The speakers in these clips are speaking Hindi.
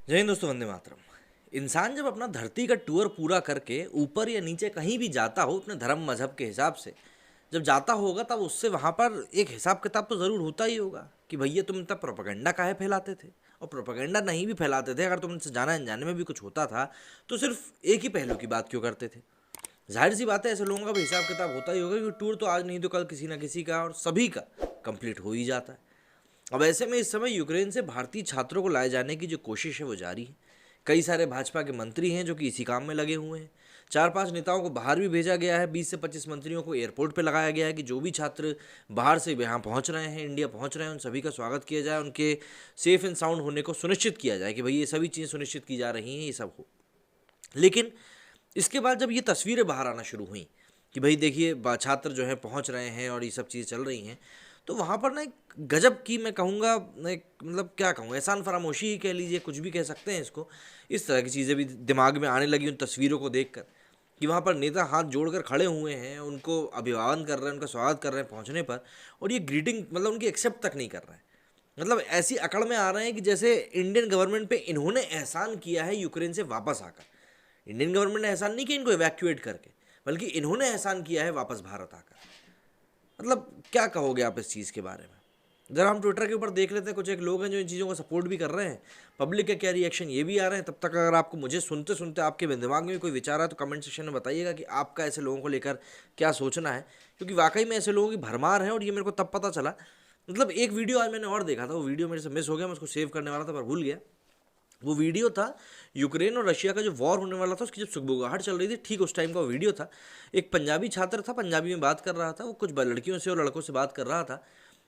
जय हिंद दोस्तों, वंदे मातरम। इंसान जब अपना धरती का टूर पूरा करके ऊपर या नीचे कहीं भी जाता हो अपने धर्म मजहब के हिसाब से, जब जाता होगा तब उससे वहाँ पर एक हिसाब किताब तो ज़रूर होता ही होगा कि भैया तुम तब प्रोपेगेंडा काहे फैलाते थे। और प्रोपेगेंडा नहीं भी फैलाते थे, अगर तुम उनसे जाने अनजाने में भी कुछ होता था तो सिर्फ एक ही पहलू की बात क्यों करते थे। जाहिर सी बात है, ऐसे लोगों का भी हिसाब किताब होता ही होगा कि टूर तो आज नहीं तो कल किसी ना किसी का और सभी का कंप्लीट हो ही जाता है। अब ऐसे में इस समय यूक्रेन से भारतीय छात्रों को लाए जाने की जो कोशिश है वो जारी है। कई सारे भाजपा के मंत्री हैं जो कि इसी काम में लगे हुए हैं। 4-5 नेताओं को बाहर भी भेजा गया है। 20 से 25 मंत्रियों को एयरपोर्ट पे लगाया गया है कि जो भी छात्र बाहर से यहाँ पहुँच रहे हैं, इंडिया पहुँच रहे हैं, उन सभी का स्वागत किया जाए, उनके सेफ एंड साउंड होने को सुनिश्चित किया जाए कि भाई ये सभी चीज़ें सुनिश्चित की जा रही हैं, ये सब हो। लेकिन इसके बाद जब ये तस्वीरें बाहर आना शुरू हुई कि भाई देखिए छात्र जो है पहुंच रहे हैं और ये सब चीज़ चल रही हैं, तो वहाँ पर ना एक गजब की, मैं कहूँगा, एक मतलब क्या कहूँ, एहसान फरामोशी ही कह लीजिए, कुछ भी कह सकते हैं इसको। इस तरह की चीज़ें भी दिमाग में आने लगी उन तस्वीरों को देखकर कि वहाँ पर नेता हाथ जोड़कर खड़े हुए हैं, उनको अभिवादन कर रहे हैं, उनका स्वागत कर रहे हैं पहुँचने पर, और ये ग्रीटिंग मतलब उनकी एक्सेप्ट तक नहीं कर रहे हैं। मतलब ऐसी अकड़ में आ रहे हैं कि जैसे इंडियन गवर्नमेंट पे इन्होंने एहसान किया है यूक्रेन से वापस आकर। इंडियन गवर्नमेंट ने एहसान नहीं किया इनको इवैक्यूएट करके, बल्कि इन्होंने एहसान किया है वापस भारत आकर। मतलब क्या कहोगे आप इस चीज़ के बारे में? जरा हम ट्विटर के ऊपर देख लेते हैं, कुछ एक लोग हैं जो इन चीज़ों को सपोर्ट भी कर रहे हैं। पब्लिक के क्या रिएक्शन ये भी आ रहे हैं। तब तक अगर आपको मुझे सुनते सुनते आपके दिमाग में भी कोई विचार है तो कमेंट सेक्शन में बताइएगा कि आपका ऐसे लोगों को लेकर क्या सोचना है, क्योंकि वाकई में ऐसे लोगों की भरमार है। और ये मेरे को तब पता चला, मतलब एक वीडियो आज मैंने और देखा था, वो वीडियो मेरे से मिस हो गया, मैं उसको सेव करने वाला था पर भूल गया। वो वीडियो था यूक्रेन और रशिया का जो वॉर होने वाला था, उसकी जब सुगबुगाहट चल रही थी, ठीक उस टाइम का वो वीडियो था। एक पंजाबी छात्र था, पंजाबी में बात कर रहा था, वो कुछ लड़कियों से और लड़कों से बात कर रहा था।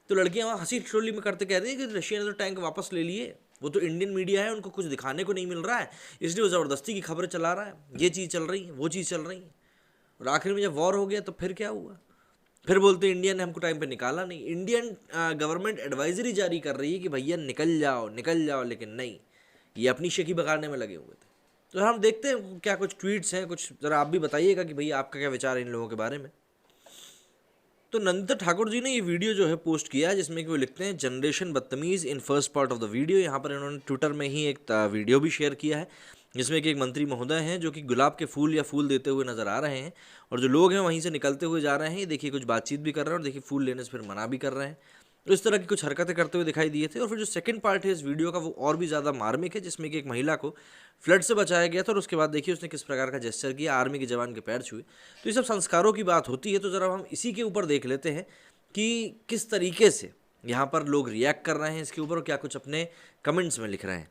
तो लड़कियां वहाँ हंसी ठिठोली में करते कह रही है कि रशिया ने तो टैंक वापस ले लिए, वो तो इंडियन मीडिया है, उनको कुछ दिखाने को नहीं मिल रहा है, इसलिए वो ज़बरदस्ती की खबरें चला रहा है, ये चीज़ चल रही है, वो चीज़ चल रही है। और आखिर में जब वॉर हो गया तो फिर क्या हुआ? फिर बोलते इंडिया ने हमको टाइम पे निकाला नहीं। इंडियन गवर्नमेंट एडवाइजरी जारी कर रही है कि भैया निकल जाओ, लेकिन नहीं, ये अपनी शेखी बगाड़ने में लगे हुए थे। तो हम देखते हैं क्या कुछ ट्वीट्स हैं, कुछ ज़रा आप भी बताइएगा कि भैया आपका क्या विचार है इन लोगों के बारे में। तो नंदिता ठाकुर जी ने ये वीडियो जो है पोस्ट किया है, जिसमें कि वो लिखते हैं जनरेशन बदतमीज in first part of the video. यहाँ पर इन्होंने ट्विटर में ही एक वीडियो भी शेयर किया है, जिसमें कि एक मंत्री महोदय हैं जो कि गुलाब के फूल या फूल देते हुए नजर आ रहे हैं, और जो लोग हैं वहीं से निकलते हुए जा रहे हैं। ये देखिए कुछ बातचीत भी कर रहे हैं और देखिए फूल लेने से फिर मना भी कर रहे हैं। तो इस तरह की कुछ हरकतें करते हुए दिखाई दिए थे। और फिर जो सेकंड पार्ट है इस वीडियो का वो और भी ज़्यादा मार्मिक है, जिसमें कि एक महिला को फ्लड से बचाया गया था और उसके बाद देखिए उसने किस प्रकार का जेस्चर किया, आर्मी के जवान के पैर छुए। तो ये सब संस्कारों की बात होती है। तो ज़रा हम इसी के ऊपर देख लेते हैं कि किस तरीके से यहाँ पर लोग रिएक्ट कर रहे हैं इसके ऊपर और क्या कुछ अपने कमेंट्स में लिख रहे हैं।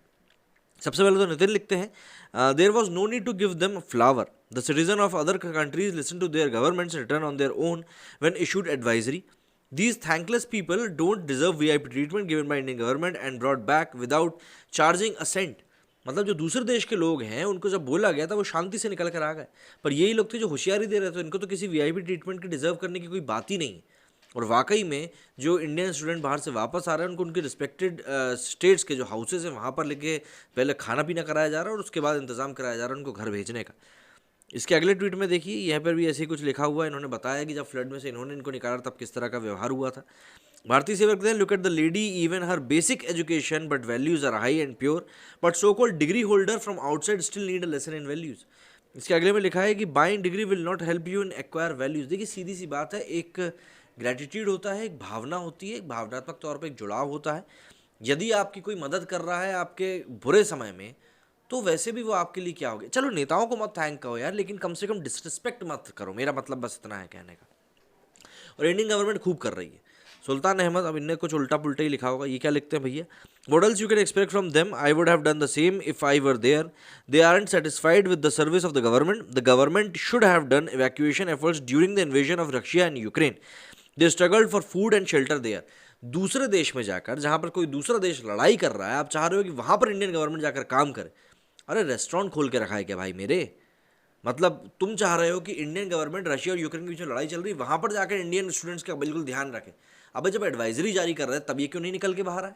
सबसे पहले तो नितिन लिखते हैं, there was no need to give them flower, the citizen of other countries listen to their governments return on their own when issued advisory. These thankless people don't deserve VIP treatment given by Indian government and brought back without charging a cent। मतलब जो दूसरे देश के लोग हैं उनको जब बोला गया था वो शांति से निकल कर आ गए, पर यही लोग थे जो होशियारी दे रहे थे, इनको तो किसी वीआईपी ट्रीटमेंट की डिजर्व करने की कोई बात ही नहीं है। और वाकई में जो इंडियन स्टूडेंट बाहर से वापस आ रहे हैं उनको उनके रिस्पेक्टेड स्टेट्स के जो हाउसेज हैं वहाँ पर लेके पहले खाना पीना कराया जा रहा है और उसके बाद इंतज़ाम कराया जा रहा है उनको घर भेजने का। इसके अगले ट्वीट में देखिए यहाँ पर भी ऐसे ही कुछ लिखा हुआ है। इन्होंने बताया कि जब फ्लड में से इन्होंने इनको निकाला तब किस तरह का व्यवहार हुआ था। भारतीय सेवक कहते हैं, look at the lady, even her basic education but values are high and pure, but so called degree holder from outside still need a lesson in values. इसके अगले में लिखा है कि buying degree will not help you in acquire values. देखिए सीधी सी बात है, एक ग्रेटिट्यूड होता है, एक भावना होती है, एक भावनात्मक तौर पर एक जुड़ाव होता है। यदि आपकी कोई मदद कर रहा है आपके बुरे समय में, तो वैसे भी वो आपके लिए क्या हो गया। चलो नेताओं को मत थैंक करो यार, लेकिन कम से कम डिसरिस्पेक्ट मत करो, मेरा मतलब बस इतना है कहने का। और इंडियन गवर्नमेंट खूब कर रही है। सुल्तान अहमद, अब इनने कुछ उल्टा पुल्टा ही लिखा होगा, ये क्या लिखते हैं भैया, what else you can expect from them, I would have done the same if I were there, they aren't satisfied with the service of the government should have done evacuation efforts during the invasion of Russia and Ukraine, they struggled for food and shelter there. दूसरे देश में जाकर, जहां पर कोई दूसरा देश लड़ाई कर रहा है, आप चाह रहे हो कि वहां पर इंडियन गवर्नमेंट जाकर काम करे। अरे रेस्टोरेंट खोल के रखा है क्या भाई मेरे? मतलब तुम चाह रहे हो कि इंडियन गवर्नमेंट रशिया और यूक्रेन के बीच में लड़ाई चल रही है, वहां पर जाकर इंडियन स्टूडेंट्स का बिल्कुल ध्यान रखे। अब जब एडवाइजरी जारी कर रहे हैं तब ये क्यों नहीं निकल के बाहर आए?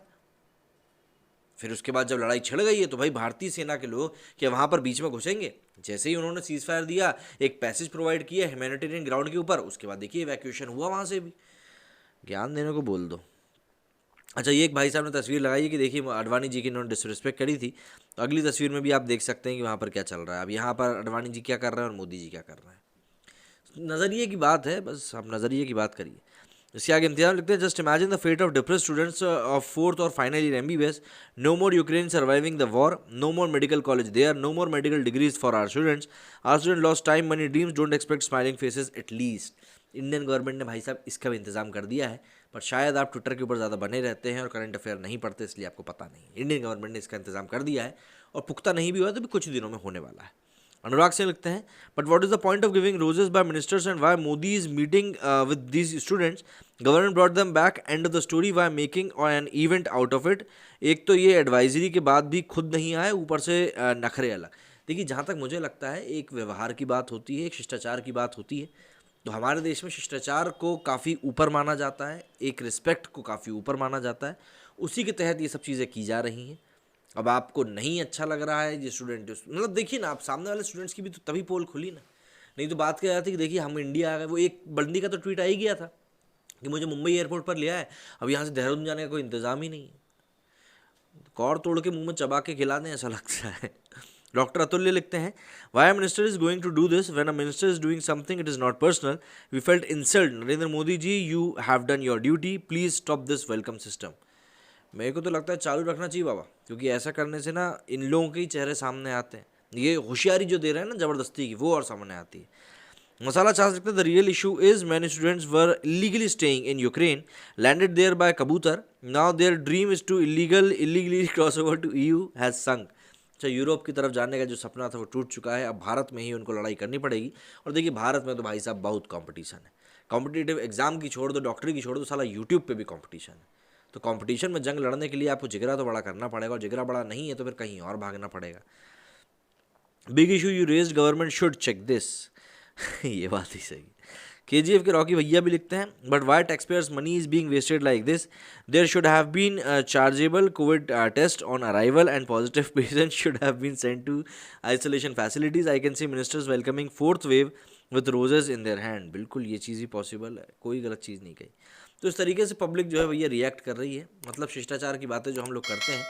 फिर उसके बाद जब लड़ाई छिड़ गई है तो भाई भारतीय सेना के लोग क्या वहां पर बीच में घुसेंगे? जैसे ही उन्होंने सीज फायर दिया, एक पैसेज प्रोवाइड किया ह्यूमैनिटेरियन ग्राउंड के ऊपर, उसके बाद देखिए इवैक्यूएशन हुआ वहां से भी। ज्ञान देने को बोल दो। अच्छा, ये एक भाई साहब ने तस्वीर लगाई है कि देखिए अडवाणी जी की इन्होंने डिसरिस्पेक्ट करी थी, तो अगली तस्वीर में भी आप देख सकते हैं कि वहाँ पर क्या चल रहा है। अब यहाँ पर अडवाणी जी क्या कर रहे हैं और मोदी जी क्या कर रहे हैं। नज़रिए की बात है, बस आप नज़रिए की बात करिए। इसके आगे इम्तियाज लिखते हैं, just imagine the fate of depressed students of fourth और final year MBBS, no more Ukraine surviving the war, no more medical college there, no more medical degrees for our students lost time money dreams, don't expect smiling faces at least. Indian government ने भाई साहब इसका भी इंतजाम कर दिया है, पर शायद आप ट्विटर के ऊपर ज़्यादा बने रहते हैं और करंट अफेयर नहीं पढ़ते, इसलिए आपको पता नहीं है। इंडियन गवर्नमेंट ने इसका इंतजाम कर दिया है और पुख्ता नहीं भी हुआ तो भी कुछ दिनों में होने वाला है। अनुराग सिंह लिखते हैं, but what is the point of giving roses by ministers and why Modi is meeting with these students, government brought them back, end of the story, why making an event out of it. एक तो ये एडवाइजरी के बाद भी खुद नहीं आए, ऊपर से नखरे अलग। देखिए, जहाँ तक मुझे लगता है एक व्यवहार की बात होती है, एक शिष्टाचार की बात होती है, तो हमारे देश में शिष्टाचार को काफ़ी ऊपर माना जाता है, एक रिस्पेक्ट को काफ़ी ऊपर माना जाता है, उसी के तहत ये सब चीज़ें की जा रही हैं। अब आपको नहीं अच्छा लग रहा है ये स्टूडेंट, मतलब देखिए ना, आप सामने वाले स्टूडेंट्स की भी तो तभी पोल खुली ना, नहीं तो बात क्या जाती कि देखिए हम इंडिया आ गए। वो एक बंदी का तो ट्वीट आ ही गया था कि मुझे मुंबई एयरपोर्ट पर लिया है, अब यहाँ से देहरादून जाने का कोई इंतजाम ही नहीं है, कौर तोड़ के मुंह में चबा के खिला दें ऐसा लगता है। डॉक्टर अतुल्य लिखते हैं, why minister is going to do this when a minister is doing something it is not personal, we felt insult, Narendra Modi ji you have done your duty, please stop this welcome system. मेरे को तो लगता है चालू रखना चाहिए बाबा, क्योंकि ऐसा करने से ना इन लोगों के ही चेहरे सामने आते हैं, ये होशियारी जो दे रहे हैं ना ज़बरदस्ती की, वो और सामने आती है। मसाला चाह सकते, the real issue is many students were illegally staying in Ukraine, landed there by kabutar, now their dream is to illegally cross over to EU has sunk. अच्छा, यूरोप की तरफ जाने का जो सपना था वो टूट चुका है, अब भारत में ही उनको लड़ाई करनी पड़ेगी। और देखिए, भारत में तो भाई साहब बहुत कंपटीशन है, कॉम्पिटिटिव एग्जाम की छोड़ दो, डॉक्टरी की छोड़ दो, साला यूट्यूब पे भी कंपटीशन है। तो कंपटीशन में जंग लड़ने के लिए आपको जिगरा तो बड़ा करना पड़ेगा, और जिगरा बड़ा नहीं है तो फिर कहीं और भागना पड़ेगा। Big issue you raised, government should check this. ये बात ही सही। KGF के रॉकी भैया भी लिखते हैं, but why taxpayers money is being wasted like this, there should have been chargeable COVID test on arrival and positive patient should have been sent to isolation facilities, I can see ministers welcoming fourth wave with roses in their hand. बिल्कुल ये चीज़ ही पॉसिबल है, कोई गलत चीज़ नहीं कही। तो इस तरीके से पब्लिक जो है भैया रिएक्ट कर रही है, मतलब शिष्टाचार की बातें जो हम लोग करते हैं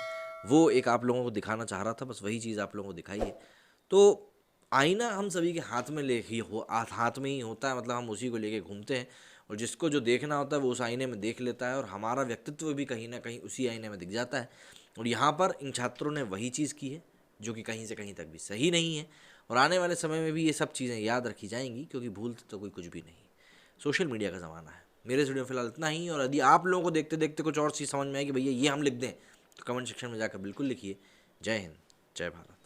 वो एक आप लोगों को दिखाना चाह रहा था, बस वही चीज़ आप लोगों को दिखाई है। तो आईना हम सभी के हाथ में ले ही हो, हाथ में ही होता है, मतलब हम उसी को लेके घूमते हैं, और जिसको जो देखना होता है वो उस आईने में देख लेता है, और हमारा व्यक्तित्व भी कहीं ना कहीं उसी आईने में दिख जाता है। और यहाँ पर इन छात्रों ने वही चीज़ की है जो कि कहीं से कहीं तक भी सही नहीं है, और आने वाले समय में भी ये सब चीज़ें याद रखी जाएंगी, क्योंकि भूलते तो कोई कुछ भी नहीं। सोशल मीडिया का ज़माना है। मेरे वीडियो फिलहाल इतना ही, और यदि आप लोगों को देखते देखते कुछ और चीज़ समझ में आए कि भैया ये हम लिख दें, तो कमेंट सेक्शन में जाकर बिल्कुल लिखिए। जय हिंद, जय भारत।